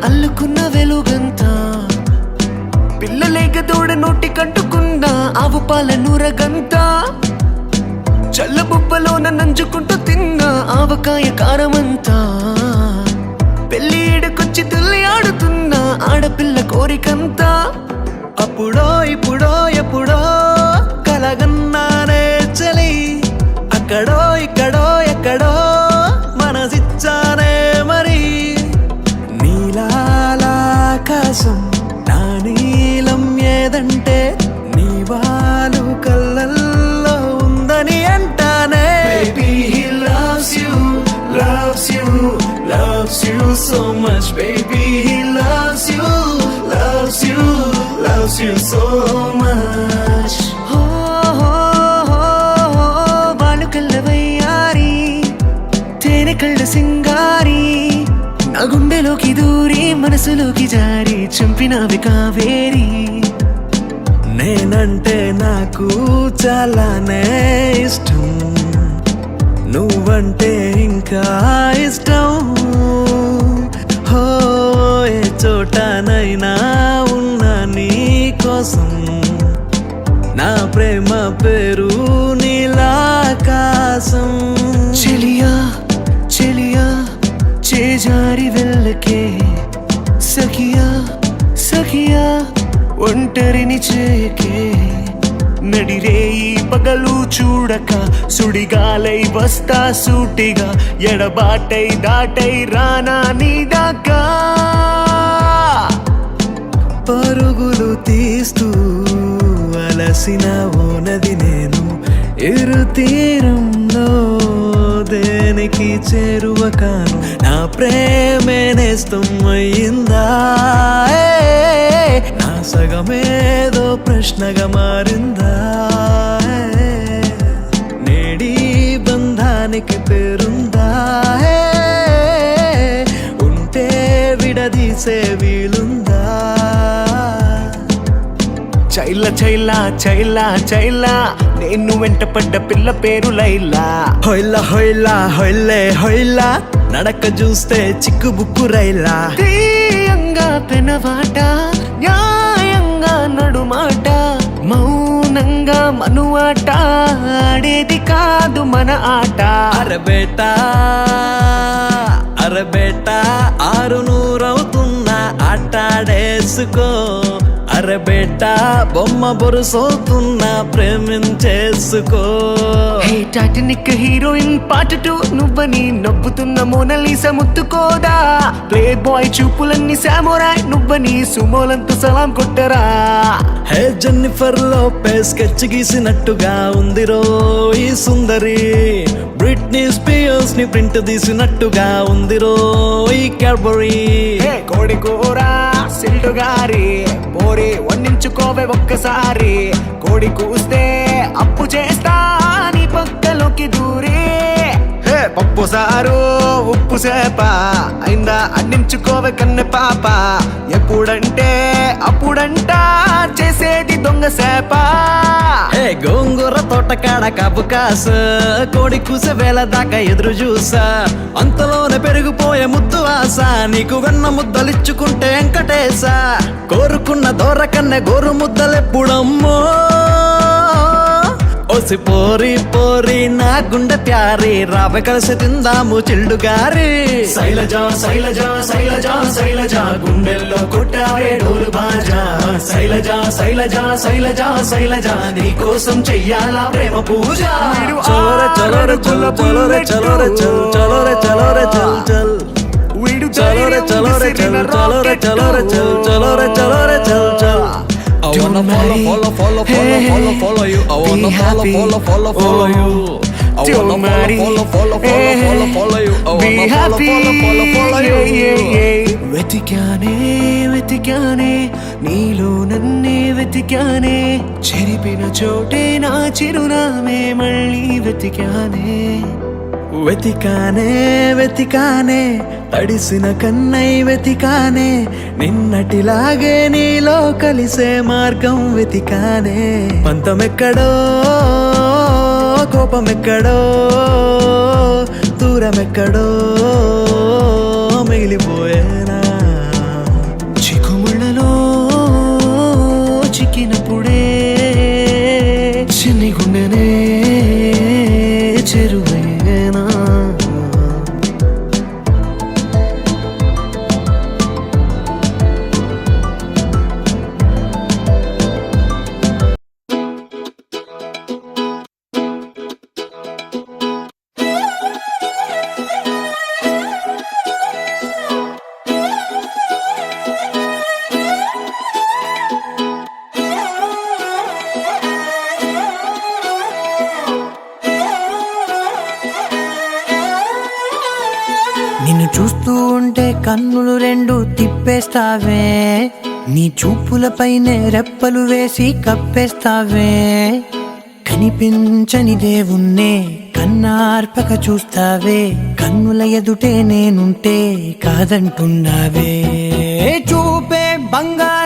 అల్లుకున్న వెలుగంతా పిల్లలేక తోడ నోటి కంటుకున్న ఆవు పాల నూరగంతా చల్లబుబ్బలోన నంచుకుంటూ తిన్న ఆవకాయ కారమంతా పెళ్లి ఏడుకొచ్చి తుల్లి ఆడుతున్న ఆడపిల్ల కోరికంతా అప్పుడో ఇప్పుడో ఎప్పుడో కలగన్నానే చలి అక్కడో ఇక్కడో ఎక్కడో మనసిచ్చానే మరి నీలాకాశం నా నీలం ఏదంటే నీ వాలు కళ్ళల్లో ఉందని అంటానే Baby he loves you, loves you, loves you so much Baby he loves you, loves you, loves you so much వాలు కళ్ళవయ్యారి తేనె కళ్ళ సింగారి నా గుండెలోకి దూరి మనసులోకి జారి చంపినవి కావేరి నేనంటే నాకు చాలానే ఇష్టం నువ్వంటే ఇంకా ఇష్టం హో ఏ చోటనైనా ఉన్నా నీ కోసం నా ప్రేమ పేరు నీలాకాశం చెలియా చెలియా చేజారి వెళ్ళకే సఖియా సఖియా ఒంటరిని చేయకే నడిరేయి పగలు చూడక సుడిగాలై వస్తా సూటిగా ఎడబాటై దాటై రానా నీ దాకా పరుగులు తీస్తూ అలసిన ఓ నది నేను ఇరు తీరంలో దేనికి చేరువ కాను నా ప్రేమే నేస్తం అయిందా నా సగమేదో ప్రశ్నగా మారిందా నేడి బంధానికి పేరుందా ఉంటే విడదీసే వీలుందా చైలా చైలా చైలా చైలా నేను వెంట పడ్డ పిల్ల పేరు లైలా హొయ్లా హొయ్లా హొయ్లే హొయ్లా నడక చూస్తే చిక్కు బుక్కు రైలా తీయంగా పెనవాట న్యాయంగా నడుమాట మౌనంగా మనువాట ఆడేది కాదు మన ఆట అరబేటా అరబేటా 600 అవుతున్నా ఆటాడేసుకో అరబేటా బొమ్మ బొరుసవుతున్నా ప్రేమించేసుకో హే టైటానిక్ హీరోయిన్ పార్ట్ 2 నువ్వని నవ్వుతున్న మోనాలిసా ముత్తుకోదా ప్లే బాయ్ చూపులన్నీ సామురాయ్ నువ్వని సుమోలంతో సలాం కొట్టరా హే జెన్నిఫర్ లోపెస్ స్కెచ్ గీసినట్టుగా ఉందిరో ఈ సుందరి బ్రిట్నీ స్పియర్స్ ని ప్రింట్ తీసినట్టుగా ఉందిరో ఈ క్యాడ్బరీ కోడి కూర సిల్డు గారి పోరి వండించుకోవే ఒక్కసారి కోడి కూస్తే అప్పు చేస్తా నీ పక్కలోకి దూరి పప్పు సారు ఉప్పు సేప అయిందా అందించుకోవే కన్నె పాప ఎప్పుడంటే అప్పుడంట చేసేది దొంగ సేప గోంగూర తోటకాడ కాపు కాస కోడి కూసే వేళ దాకా ఎదురు చూసా అంతలోనే పెరిగిపోయే ముద్దు ఆశ నీకు వెన్న ముద్దలిచ్చుకుంటే వెంకటేశ కోరుకున్న దూర కన్నె గోరు ముద్దలెప్పుడమ్మో ఓసి పోరి పోరి నా గుండె ప్యారి రాబే కలిసి తిందాము చిల్డు గారి శైలజ శైలజ శైలజ శైలజ గుండెల్లో కొట్టావే డోలు బాజా శైలజ శైలజ శైలజ శైలజ నీ కోసం చెయ్యాలా ప్రేమ పూజ చలోరే చలోరే చల్ చలోరే చలోరే చల్ చలోరే చలోరే చల్ చల్ చలోరే చలోరే చల్ చలోరే చలోరే చల్ చలోరే చలోరే చల్ చల్ I wanna follow, follow, follow, follow, follow, follow you. I wanna follow, follow, follow, follow you. I wanna follow, follow, follow, follow, follow you. I wanna follow, follow, follow, follow you. వెతికానే వెతికానే నీలో నన్నే వెతికానే చెరిపిన చోటే నా చిరునామే మళ్ళీ వెతికానే వెతికానే వెతికానే తడిసిన కన్నై వెతికానే నిన్నటిలాగే నీలో కలిసే మార్గం వెతికానే పంతమెక్కడో కోపమెక్కడో దూరమెక్కడో మిగిలిపోయేనా చూస్తూ ఉంటే కన్నులు రెండు తిప్పేస్తావే, నీ చూపులపైనే రెప్పలు వేసి కప్పేస్తావే. కనిపించని దేవుణ్ణే కన్నార్పక చూస్తావే, కన్నుల ఎదుటే నేనుంటే కాదంటున్నావే. చూపే బంగారు